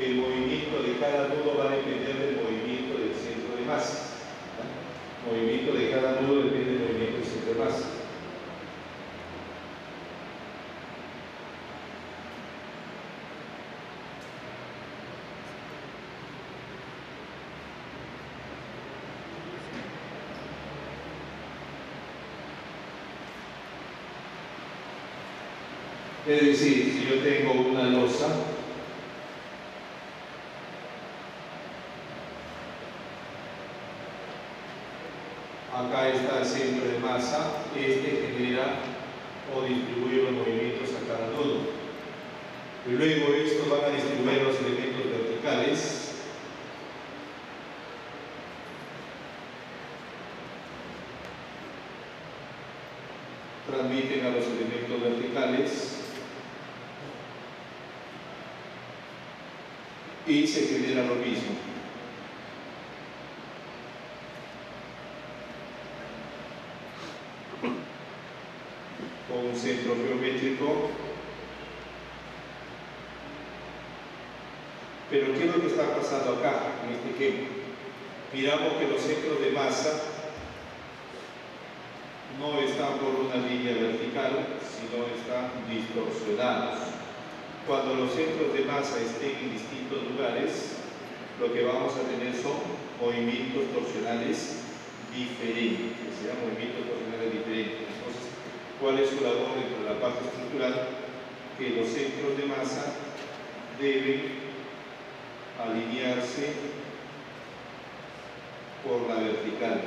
el movimiento de cada nudo va a depender del movimiento del centro de masa. El movimiento de cada nudo depende del movimiento del centro de masa. Es decir, si yo tengo una losa, acá está el centro de masa, este genera o distribuye los movimientos a cada nudo. Y luego estos van a distribuir los elementos verticales. Transmiten a los elementos verticales. Y se genera lo mismo. Con un centro geométrico. Pero ¿qué es lo que está pasando acá en este ejemplo? Miramos que los centros de masa no están por una línea vertical, sino están distorsionados. Cuando los centros de masa estén en distintos lugares, lo que vamos a tener son movimientos torsionales diferentes, movimientos torsionales diferentes. Entonces, ¿cuál es su labor dentro de la parte estructural? Que los centros de masa deben alinearse por la vertical.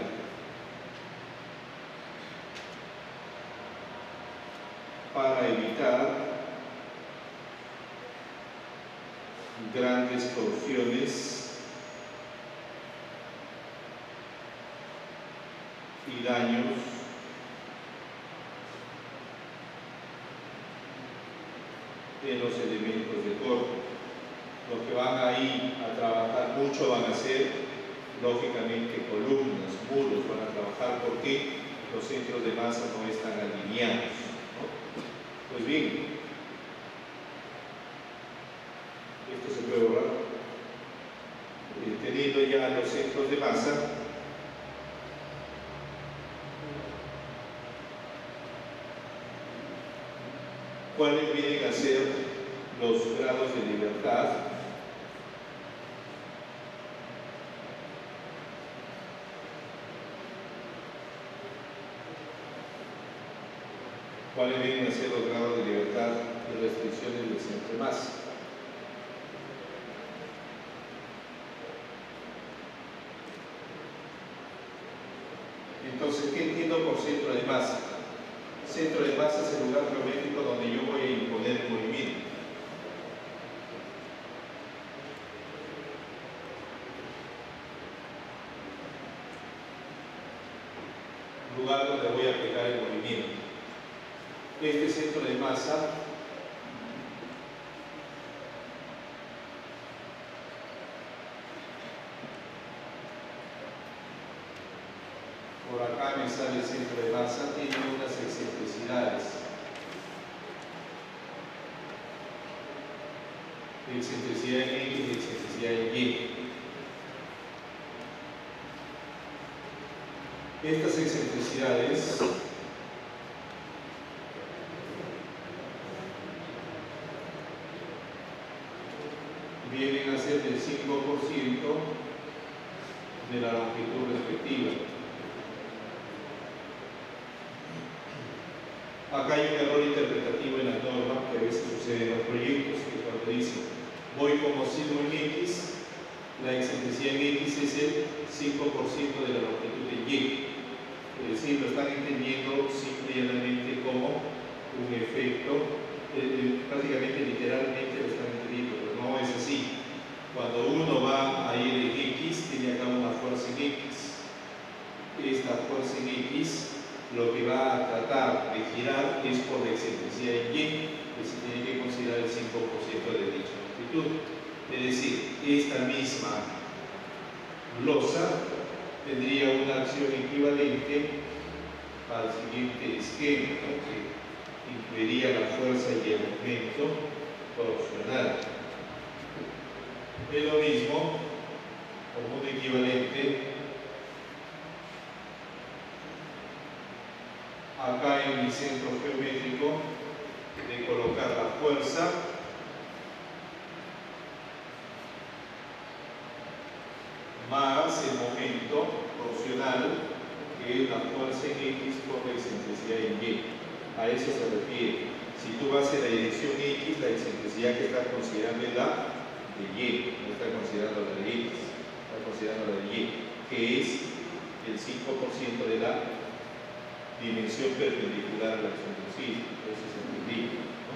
Para evitar grandes torsiones y daños en los elementos de corte. Los que van a ir a trabajar mucho van a ser, lógicamente, columnas, muros, van a trabajar porque los centros de masa no están alineados, ¿no? Pues bien, esto se puede borrar. Teniendo ya los centros de masa, ¿cuáles vienen a ser los grados de libertad? ¿Cuáles vienen a ser los grados de libertad y restricciones del centro de masa? Entonces, ¿qué entiendo por centro de masa? Centro de masa es el lugar geométrico donde yo voy a imponer el movimiento. Lugar donde voy a aplicar el movimiento. Este centro de masa por acá me sale el centro de masa, tiene unas excentricidades. Excentricidad en X y excentricidad en Y. Estas excentricidades vienen a ser del 5% de la longitud respectiva. Acá hay un error interpretativo en la norma que a veces sucede en los proyectos, que cuando dice voy como signo en X, la excentricidad en X es el 5% de la longitud en Y. Es decir, lo están entendiendo simple y llanamente como un efecto, prácticamente literalmente lo están entendiendo, pero no es así. Cuando uno va a ir en X, tiene acá una fuerza en X. Esta fuerza en X lo que va a tratar de girar es por la excentricidad en Y, que se tiene que considerar el 5% de dicha longitud. Es decir, esta misma losa tendría una acción equivalente al siguiente esquema, ¿no? Que incluiría la fuerza y el momento torsional. Es lo mismo, como un equivalente, acá en mi centro geométrico, de colocar la fuerza más el momento torsional, que es la fuerza en X por la excentricidad en Y. A eso se refiere. Si tú vas en la dirección X, la excentricidad que estás considerando es la de Y, no estás considerando la de X, estás considerando la de Y, que es el 5% de la dimensión perpendicular a la excentricidad. Eso es entendible, ¿no?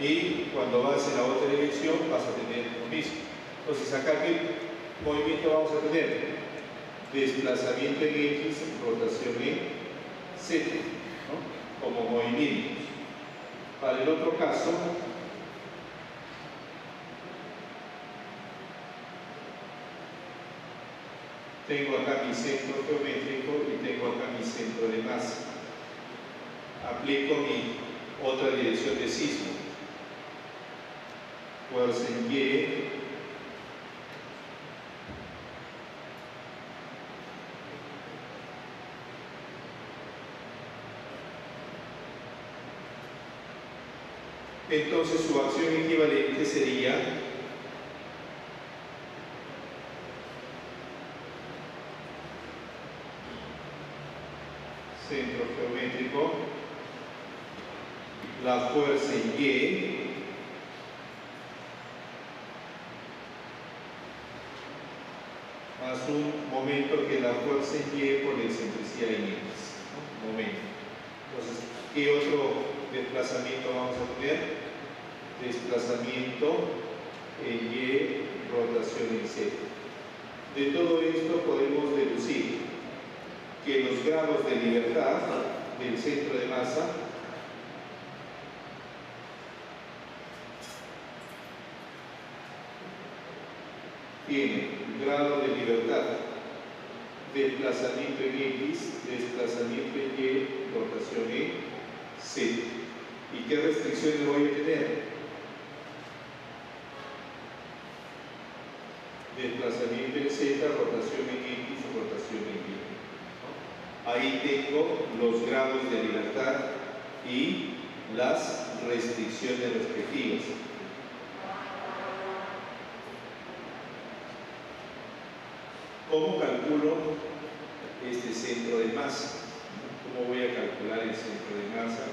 Y cuando vas en la otra dirección vas a tener lo mismo. Entonces acá, ¿qué movimiento vamos a tener? Desplazamiento en X, rotación en Z, ¿no? Como movimientos. Para el otro caso, tengo acá mi centro geométrico y tengo acá mi centro de masa. Aplico mi otra dirección de sismo. Fuerza en Y, entonces su acción equivalente sería centro geométrico, la fuerza en Y más un momento que la fuerza en Y por la excentricidad en X, ¿no? Momento. Entonces, ¿qué otro desplazamiento vamos a tener? Desplazamiento en Y, rotación en Z. De todo esto podemos deducir que los grados de libertad del centro de masa tienen grado de libertad, desplazamiento en X, desplazamiento en Y, rotación en Z. ¿Y qué restricciones voy a tener? Desplazamiento en Z, rotación en X, rotación en Y. Ahí tengo los grados de libertad y las restricciones respectivas. ¿Cómo calculo este centro de masa? ¿Cómo voy a calcular el centro de masa?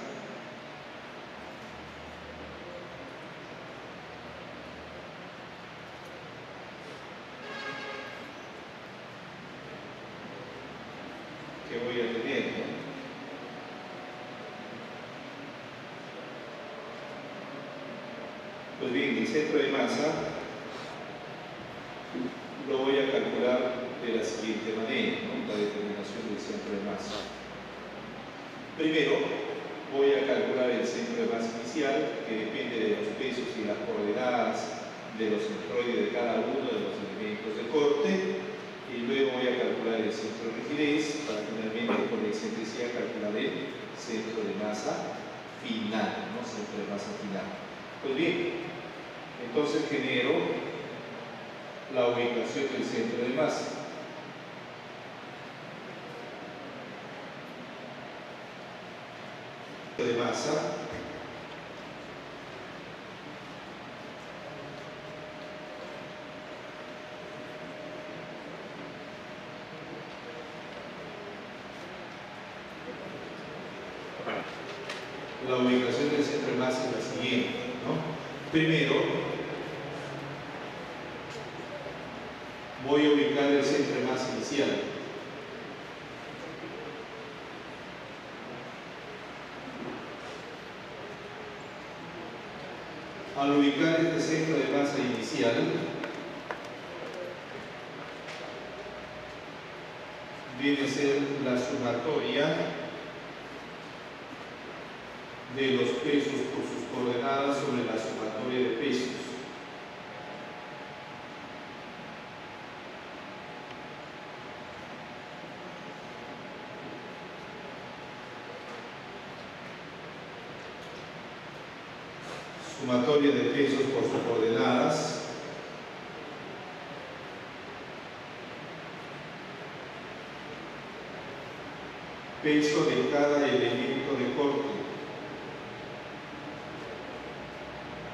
¿Qué voy a tener? Pues bien, el centro de masa lo voy a calcular de la siguiente manera, ¿no? La determinación del centro de masa. Primero, voy a calcular el centro de masa inicial, que depende de los pesos y las coordenadas de los centroides de cada uno de los elementos de corte, y luego voy a calcular el centro de rigidez para finalmente con la excentricidad calcular el centro de masa final, ¿no? Centro de masa final. Pues bien, entonces genero la ubicación del centro de masa. De masa la ubicación del centro de masa es la siguiente, ¿no? Primero voy a ubicar el centro de masa inicial. Al ubicar este centro de masa inicial, viene a ser la sumatoria de los pesos por sus coordenadas sobre la sumatoria de pesos. Sumatoria de pesos por sus coordenadas Peso de cada elemento de corte.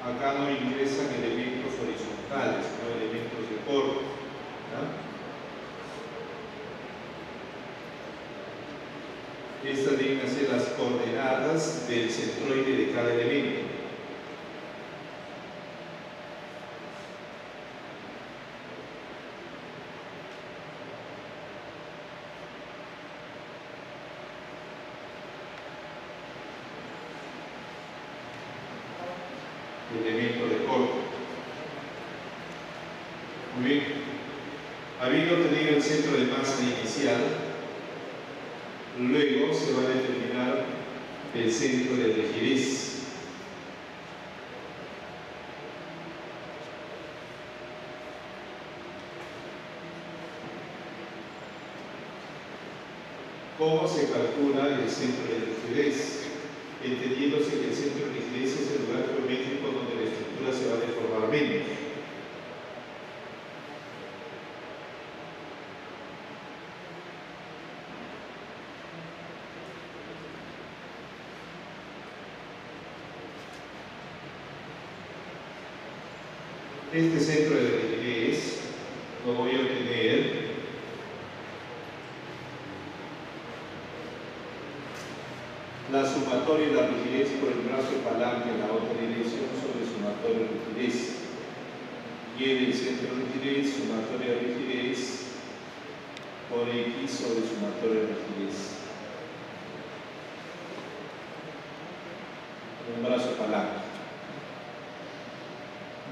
Acá no ingresan elementos horizontales, sino elementos de corte. Estas deben ser las coordenadas del centroide de cada elemento. Elemento de corte. Muy bien. Habiendo obtenido el centro de masa inicial, luego se va a determinar el centro de rigidez. ¿Cómo se calcula el centro de rigidez? Entendiéndose que el centro de rigidez es el lugar geométrico donde la estructura se va a deformar menos. Este centro de rigidez lo voy a obtener la sumatoria de la rigidez por el brazo de palanca en la otra dirección sobre sumatoria de rigidez. Y el centro de rigidez, sumatoria de rigidez por X sobre sumatoria de rigidez. Un brazo de palanca.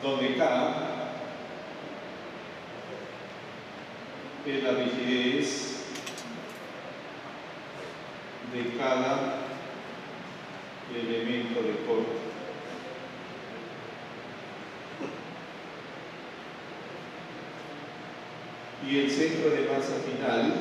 Donde K es la rigidez de cada elemento de corte. Y el centro de masa final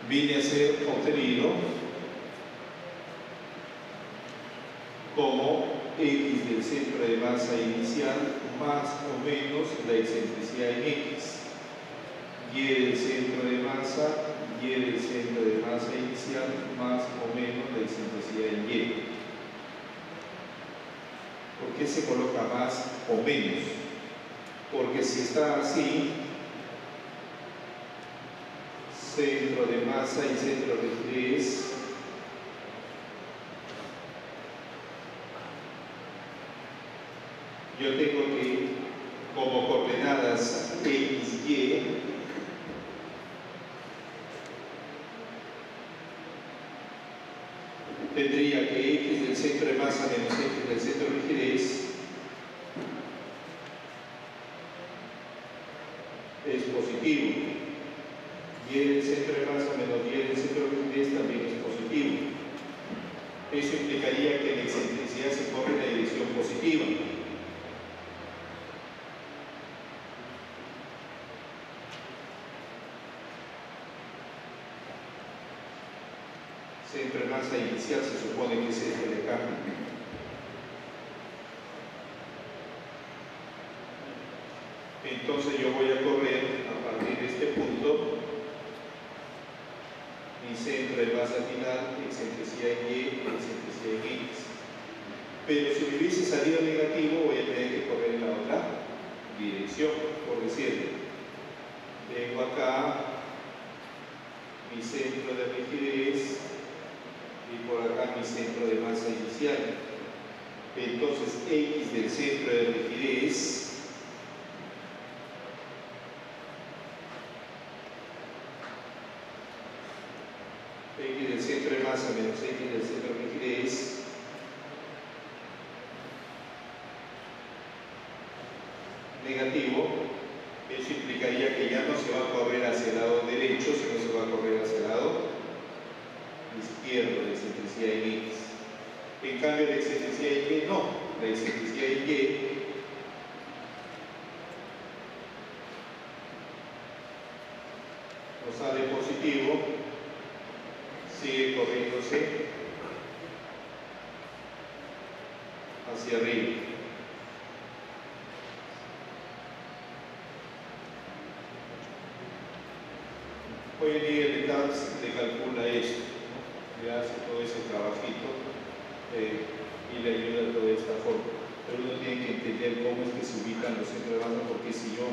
viene a ser obtenido como X del centro de masa inicial más o menos la excentricidad en X. Y del centro de masa, y del centro de masa inicial más o menos la excentricidad en Y. ¿Por qué se coloca más o menos? Porque si está así, centro de masa y centro de rigidez, yo tengo que, como coordenadas X, Y, tendría que X del centro de masa menos X del centro de rigidez es positivo. Y del centro de masa menos Y del centro de rigidez también es positivo. Eso implicaría que la excentricidad se corre en la dirección positiva. Centro de masa inicial se supone que es este de acá. Entonces yo voy a correr a partir de este punto mi centro de masa final, excentricidad en Y, excentricidad en X. Pero si me hubiese salido negativo, voy a tener que correr en la otra dirección, por decirlo. Vengo acá, mi centro de rigidez, y por acá mi centro de masa inicial. Entonces X del centro de rigidez X del centro de masa menos X del centro de rigidez negativo. Eso implicaría que ya no se va a correr hacia el lado derecho, sino se va a correr hacia el lado izquierdo, la excentricidad en X. En cambio, la excentricidad en Y no. La excentricidad en Y nos sale positivo, sigue corriéndose hacia arriba. Hoy en día el DAX le calcula esto, ¿no? Le hace todo ese trabajito y le ayuda de toda esta forma. Pero uno tiene que entender cómo es que se ubican los centros de banda, porque si yo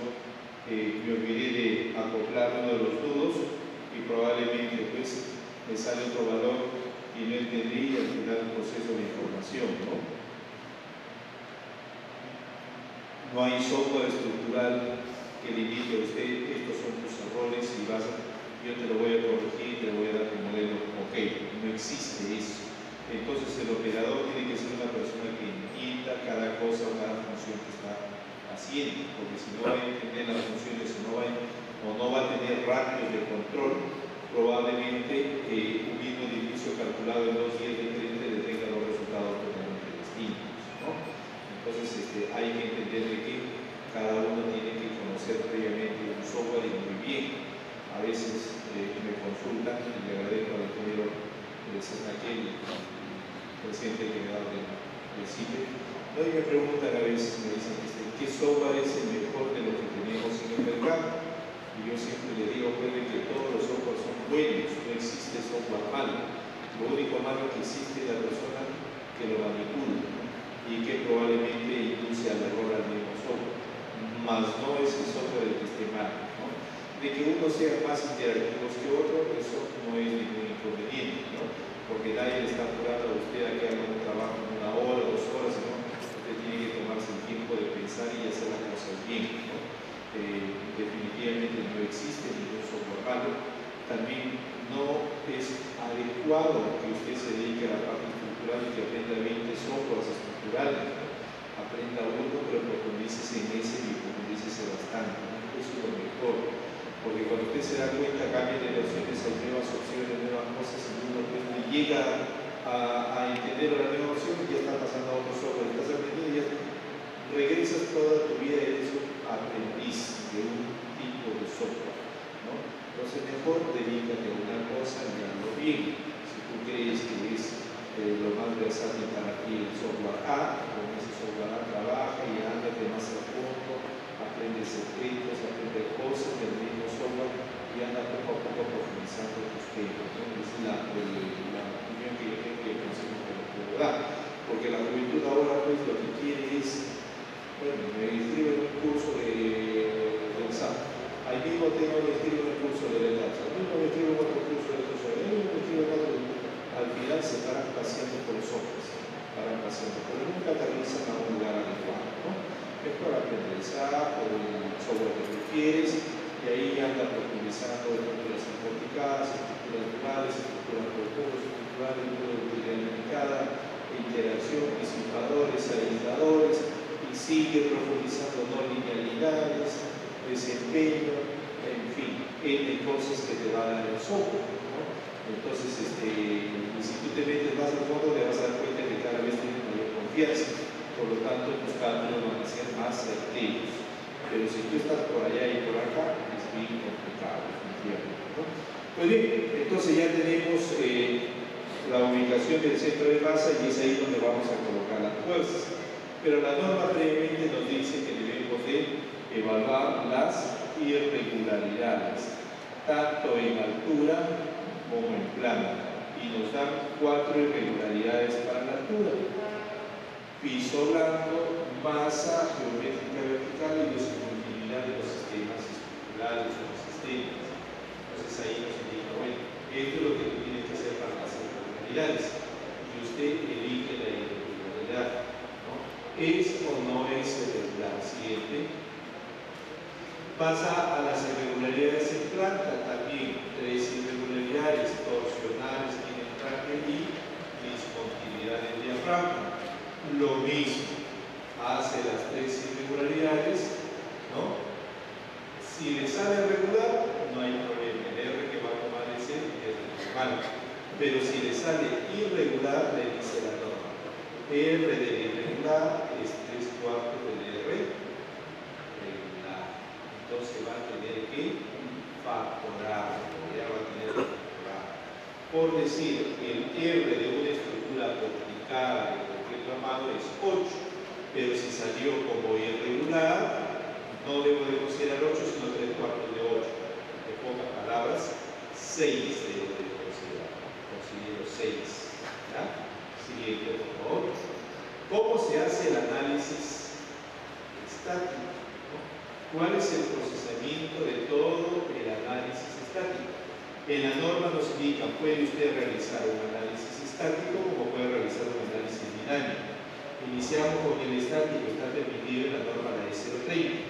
me olvidé de acoplar uno de los nudos y probablemente pues me sale otro valor y no entendí y al final el proceso de información, ¿no? No hay software estructural que le indique a usted estos son tus errores y yo te lo voy a corregir, te voy a dar un modelo. Ok, no existe eso. Entonces el operador tiene que ser una persona que entienda cada cosa o cada función que está haciendo, porque si no va a entender las funciones o no va a tener ratios de control, probablemente un mismo edificio calculado en 2 días diferentes le tenga los resultados totalmente distintos, ¿no? Entonces hay que entender de que cada uno tiene que conocer previamente un software y muy bien. A veces me consultan y le agradezco al ingeniero aquel presidente que me ha dado el sitio. Y me preguntan a veces, me dicen, ¿qué software es el mejor de lo que tenemos en el mercado? Y yo siempre le digo, puede que todos los softwares son buenos, no existe software malo. Lo único malo que existe es la persona que lo manipula, ¿no? Y que probablemente induce al error al mismo software, más no es el software el que esté mal, ¿no? De que uno sea más interactivo que otro, eso no es ningún inconveniente, ¿no? Porque nadie le está apurando a usted a que haga un trabajo en 1 hora, 2 horas, ¿no? Usted tiene que tomarse el tiempo de pensar y hacer las cosas bien, ¿no? Definitivamente no existe ningún software malo. También no es adecuado que usted se dedique a la parte estructural y que aprenda 20 softwares estructurales, ¿no? Aprenda uno, pero profundícese en ese y profundícese bastante, ¿no? Eso es lo mejor. Porque cuando usted se da cuenta, cambia de versiones, hay nuevas opciones, nuevas cosas, y uno pues llega a entender la nueva opción y ya está pasando a otro software, estás aprendiendo y ya regresas toda tu vida y eres un aprendiz de un tipo de software, ¿no? Entonces mejor dedícate a una cosa y hazlo bien. Si tú crees que es lo más versátil para ti el software A, con ese software A trabaja y ándate más a fondo, aprende secretos, aprende cosas del mismo software y anda poco a poco profundizando tus temas, ¿no? Esa es la opinión que yo tengo y el consejo que le puedo dar. Porque la juventud ahora pues lo que quiere es, bueno, me inscribo en un curso de SAP, ahí mismo me inscribo en un curso de Redux, ahí mismo me inscribo en otro curso de otro software, ahí mismo me inscribo en otro. Al final se paran paseando por los softwares, paran paseando, pero nunca aterrizan a un lugar adecuado, ¿no? Mejor aprender SAP o el software que tú quieres y ahí anda profundizando estructuras simplificadas, estructuras duales, estructuras por puntos estructurales, núcleo de utilidad limitada, interacción, disipadores, aisladores, y sigue profundizando no linealidades, desempeño, en fin, de cosas que te va a dar el software, ¿no? Entonces, si tú te metes más al fondo, te vas a dar cuenta que cada vez tienes mayor confianza. Por lo tanto, tus cálculos van a ser más certeros. Pero si tú estás por allá y por acá, es bien complicado, definitivamente, ¿no? Pues bien, entonces ya tenemos la ubicación del centro de masa y es ahí donde vamos a colocar las fuerzas. Pero la norma previamente nos dice que debemos de evaluar las irregularidades, tanto en altura como en plano. Y nos dan 4 irregularidades para la altura: piso blando, masa geométrica vertical y discontinuidad de los sistemas estructurales o los sistemas. Entonces ahí nos indica, bueno, esto es lo que tú tienes que hacer para las irregularidades y usted elige la irregularidad, ¿no? ¿Es o no es irregular? Siguiente. Pasa a las irregularidades en planta, también 3 irregularidades: torsionales en el traje y discontinuidad del diafragma. Lo mismo, hace las 3 irregularidades, ¿no? Si le sale regular, no hay problema, el R que va a tomar es el normal. Pero si le sale irregular, le dice la norma: R de irregular es 3/4 del R regular. Entonces va a tener que factorar, ya va a tener que factorar. Por decir, el R de una estructura complicada, de cualquier reclamado es 8, pero si salió como irregular, no debo de considerar 8, sino 3/4 de 8. En pocas palabras, 6 debo de considerar. Considero 6. ¿Ya? Siguiente, por favor. ¿Cómo se hace el análisis estático? ¿Cuál es el procesamiento de todo el análisis estático? En la norma nos indica, puede usted realizar un análisis estático como puede realizar un análisis dinámico. Iniciamos con el estático, está permitido en la norma la E030,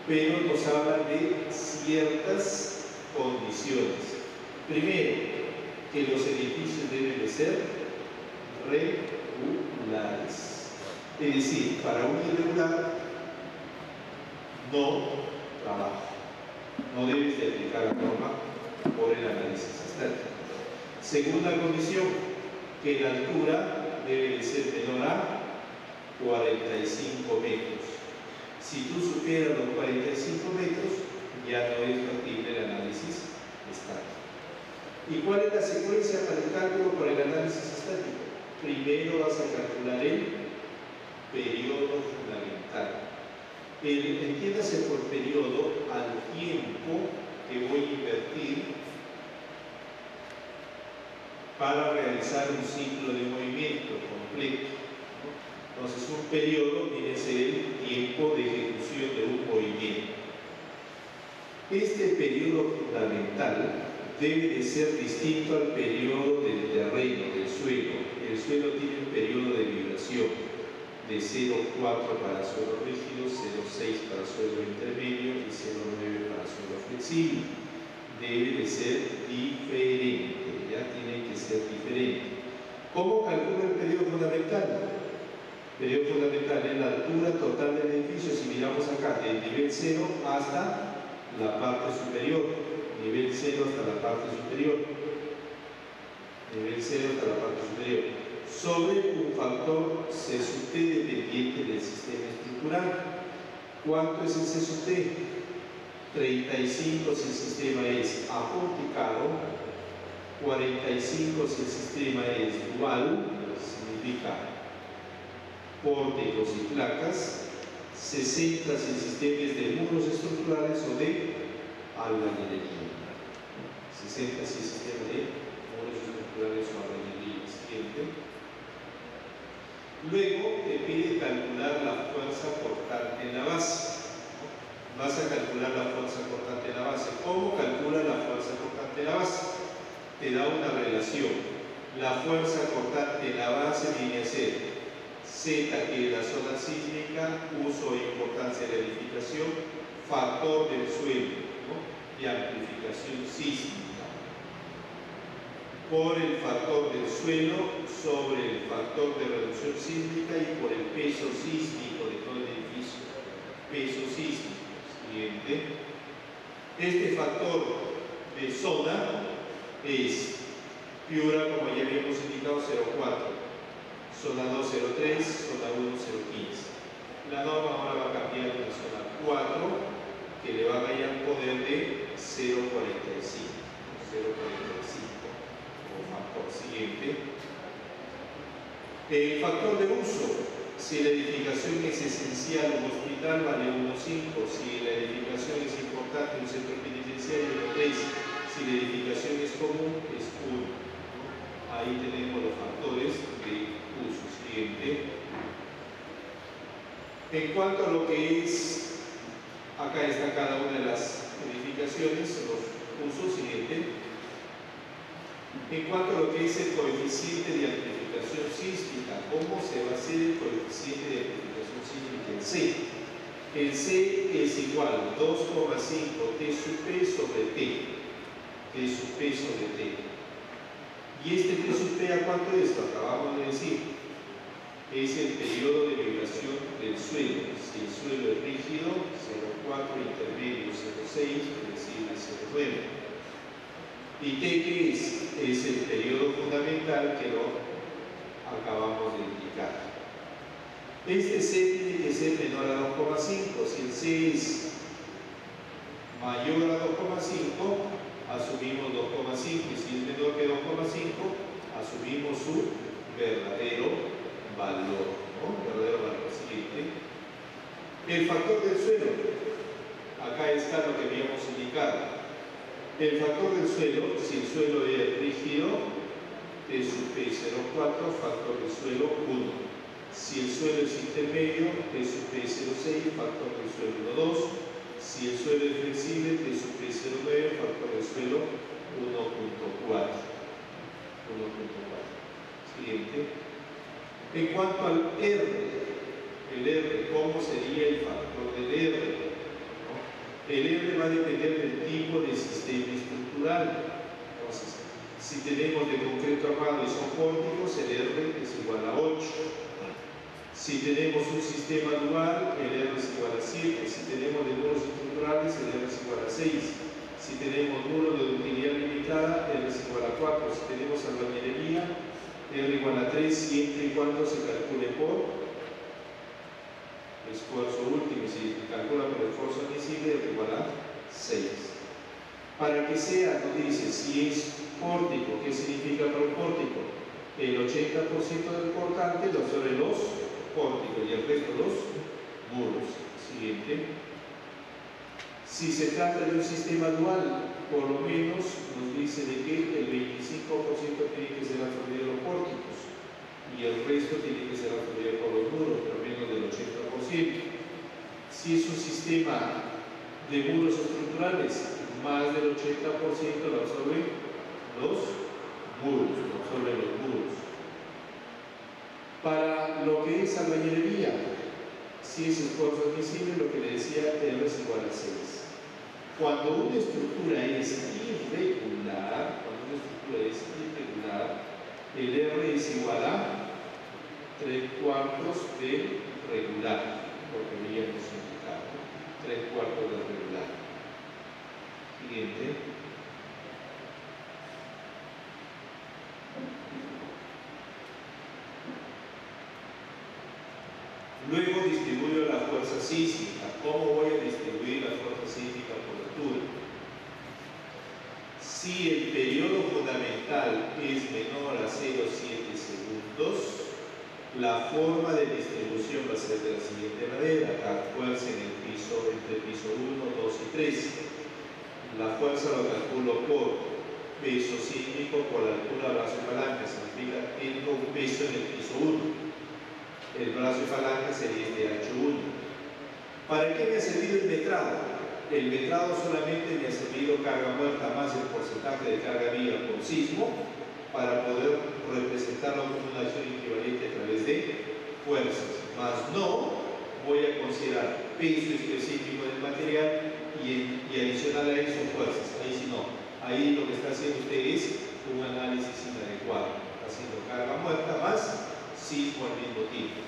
pero nos habla de ciertas condiciones. Primero, que los edificios deben de ser regulares. Es decir, para un irregular no trabaja. No debes de aplicar la norma por el análisis estático. Segunda condición, que la altura debe de ser menor a 45 metros. Si tú superas los 45 metros, ya no es factible el análisis estático. ¿Y cuál es la secuencia para el cálculo por el análisis estático? Primero vas a calcular el periodo fundamental. Entiéndase por periodo al tiempo que voy a invertir para realizar un ciclo de movimiento completo. Entonces, un periodo viene a ser el tiempo de ejecución de un movimiento. Este periodo fundamental debe de ser distinto al periodo del terreno, del suelo. El suelo tiene un periodo de vibración de 0,4 para suelo rígido, 0,6 para suelo intermedio y 0,9 para suelo flexible. Debe de ser diferente, ya tiene que ser diferente. ¿Cómo calcula el periodo fundamental? El periodo fundamental es la altura total del edificio, si miramos acá, del nivel 0 hasta la parte superior. Nivel 0 hasta la parte superior. Nivel 0 hasta la parte superior. Sobre un factor C sub T dependiente del sistema estructural. ¿Cuánto es el C sub T? 35 si el sistema es aporticado, 45 si el sistema es dual, significa pórticos y placas, 60 si el sistema es de muros estructurales o de albañilería. 60 si el sistema de muros estructurales o albañilería. Siguiente. Luego te pide calcular la fuerza cortante en la base. Vas a calcular la fuerza cortante en la base. ¿Cómo calcula la fuerza cortante en la base? Te da una relación. La fuerza cortante en la base viene a ser Z, que es la zona sísmica, uso e importancia de la edificación, factor del suelo, ¿no?, y amplificación sísmica, por el factor del suelo sobre el factor de reducción sísmica y por el peso sísmico de todo el edificio. Peso sísmico. Siguiente. Este factor de zona es Piura, como ya habíamos indicado, 0,4. Zona 2, 0,3, zona 1, 0,15. La norma ahora va a cambiar a una zona 4, que le va a dar un poder de 0,45. 0,45 como factor. Siguiente. El factor de uso. Si la edificación es esencial, un hospital vale 1,5. Si la edificación es importante, un centro penitenciario, 1,3. Si la edificación es común, es 1. Ahí tenemos los factores de uso. Siguiente. En cuanto a lo que es, acá está cada una de las edificaciones, los usos. Siguiente. En cuanto a lo que es el coeficiente de amplificación sísmica, ¿cómo se va a hacer el coeficiente de amplificación sísmica? El C. El C es igual a 2,5 T sub P sobre T. T sub P sobre T. ¿Y este T sub P a cuánto es? Lo acabamos de decir. Es el periodo de vibración del suelo. Si el suelo es rígido, 0,4, intermedio 0,6, flexible 0,9. ¿Y T qué es? Es el periodo fundamental que lo acabamos de indicar. Este C tiene que ser menor a 2,5. Si el C es mayor a 2,5, asumimos 2,5. Y si es menor que 2,5, asumimos su verdadero valor, ¿no? Verdadero valor. Siguiente. El factor del suelo. Acá está lo que habíamos indicado. El factor del suelo, si el suelo es rígido, T sub P 0,4, factor del suelo 1. Si el suelo es intermedio, T sub P 0,6, factor del suelo 1,2. Si el suelo es flexible, T sub P 0,9, factor del suelo 1,4. Siguiente. En cuanto al R, el R, ¿cómo sería el factor del R? ¿No? El R va a depender del tipo de sistema estructural. Entonces, si tenemos de concreto armado y son pórticos, el R es igual a 8. Si tenemos un sistema dual, el R es igual a 7. Si tenemos de muros estructurales, el R es igual a 6. Si tenemos muros de utilidad limitada, R es igual a 4. Si tenemos albañilería, R igual a 3, siempre y cuando se calcule por esfuerzo último. Si se calcula por esfuerzo admisible, R igual a 6. Para que sea, nos dice, si es pórtico, ¿qué significa para un pórtico? El 80% del cortante lo absorbe los pórticos y el resto los muros. Siguiente. Si se trata de un sistema dual, por lo menos nos dice de que el 25% tiene que ser absorbido por los pórticos y el resto tiene que ser absorbido por los muros, por lo menos del 80%. Si es un sistema de muros estructurales, más del 80% lo absorben los muros, Para lo que es albañilería, si es esfuerzo admisible, lo que le decía, R es igual a 6. Cuando una estructura es irregular, el R es igual a 3/4 de regular, porque habíamos indicado, 3/4 de regular. Siguiente. Luego distribuyo la fuerza sísmica. ¿Cómo voy a distribuir la fuerza sísmica por altura? Si el periodo fundamental es menor a 0,7 segundos, la forma de distribución va a ser de la siguiente manera. La fuerza en el piso, entre el piso 1, 2 y 3. La fuerza lo calculo por peso sísmico por la altura brazo y palanca. Significa que tengo un peso en el piso 1. El brazo de palanca sería este H1. ¿Para qué me ha servido el metrado? El metrado solamente me ha servido carga muerta más el porcentaje de carga viva por sismo para poder representarlo como una acción equivalente a través de fuerzas. Más no voy a considerar peso específico del material y adicional a eso fuerzas. Ahí sí no. Ahí lo que está haciendo usted es un análisis inadecuado. Está haciendo carga muerta más sismo al mismo tiempo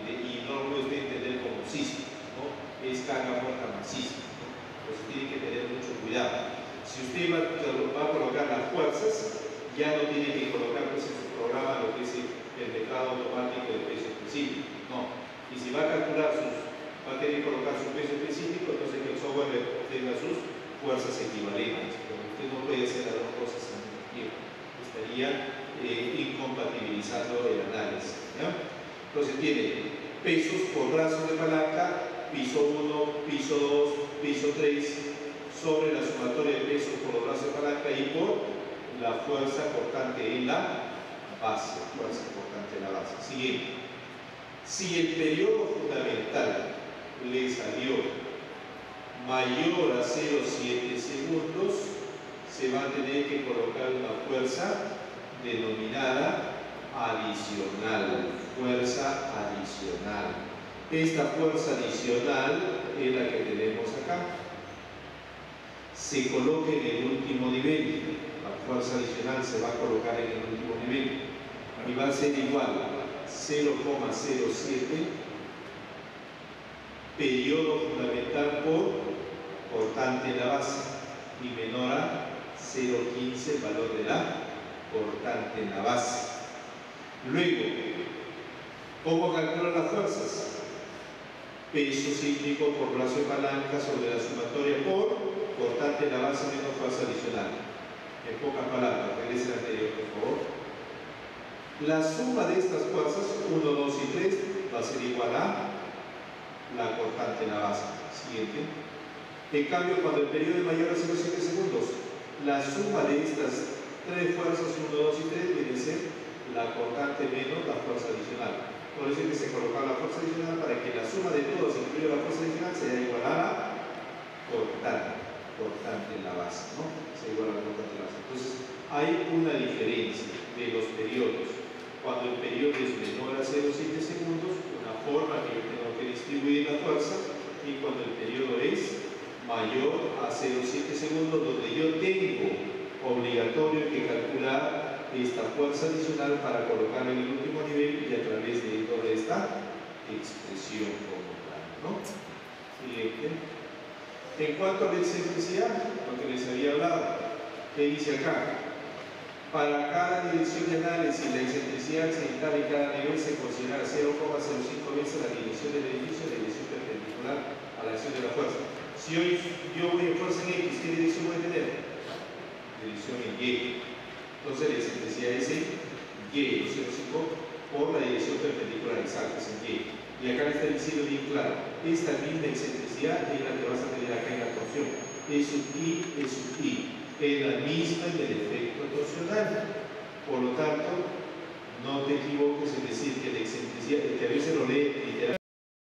y no lo puede entender como sismo, ¿no? Es carga muerta más sismo, ¿no? Entonces tiene que tener mucho cuidado. Si usted va a colocar las fuerzas, ya no tiene que colocar pues, en su programa lo que es el metrado automático del peso específico, no. Y si va a calcular va a tener que colocar su peso específico, entonces que el software obtenga sus fuerzas equivalentes, pero usted no puede hacer las dos cosas al mismo tiempo, estaría incompatibilizando el análisis, ¿ya? Entonces tiene pesos por brazos de palanca, piso 1, piso 2, piso 3, sobre la sumatoria de pesos por los brazos de palanca y por la fuerza cortante en la base. Siguiente. Si el periodo fundamental le salió mayor a 0,7 segundos, se va a tener que colocar una fuerza denominada adicional, fuerza adicional. Esta fuerza adicional es la que tenemos acá. Se coloca en el último nivel. La fuerza adicional se va a colocar en el último nivel y va a ser igual a 0,07 periodo fundamental por cortante en la base y menor a 0,15 el valor de la cortante en la base. Luego, ¿cómo calcular las fuerzas? Peso sísmico por brazo de palanca sobre la sumatoria por cortante en la base menos fuerza adicional. En pocas palabras, regrese al anterior, por favor. La suma de estas fuerzas, 1, 2 y 3, va a ser igual a la cortante en la base. Siguiente. En cambio, cuando el periodo es mayor a 0,7 segundos, la suma de estas tres fuerzas, 1, 2 y 3, viene a ser la cortante menos la fuerza adicional. Por eso es que se coloca la fuerza adicional para que la suma de todas, incluida la fuerza adicional, sea igual a la cortante en la base, ¿no? Sea igual a la cortante en la base. Entonces, hay una diferencia de los periodos. Cuando el periodo es menor a 0,7 segundos, una forma que yo tengo que distribuir la fuerza, y cuando el periodo es mayor a 0,7 segundos, donde yo tengo obligatorio que calcular esta fuerza adicional para colocarla en el último nivel y a través de toda esta expresión como tal, ¿no? Siguiente. En cuanto a la excentricidad, lo que les había hablado, ¿qué dice acá? Para cada dirección de análisis, la excentricidad accidental en cada nivel se considera 0,05 veces la dirección del edificio, la dirección perpendicular a la acción de la fuerza. Si hoy yo voy en fuerza en X, ¿qué dirección voy a tener? Dirección en Y. Entonces la excentricidad es en Y, 0,5 por la dirección perpendicular exacta, es en Y. Y acá está diciendo bien claro, esta misma excentricidad es la que vas a tener acá en la torsión. E sub I, E sub I. Es la misma en el efecto torsional. Por lo tanto, no te equivoques en decir que la excentricidad, que a veces lo lee literalmente.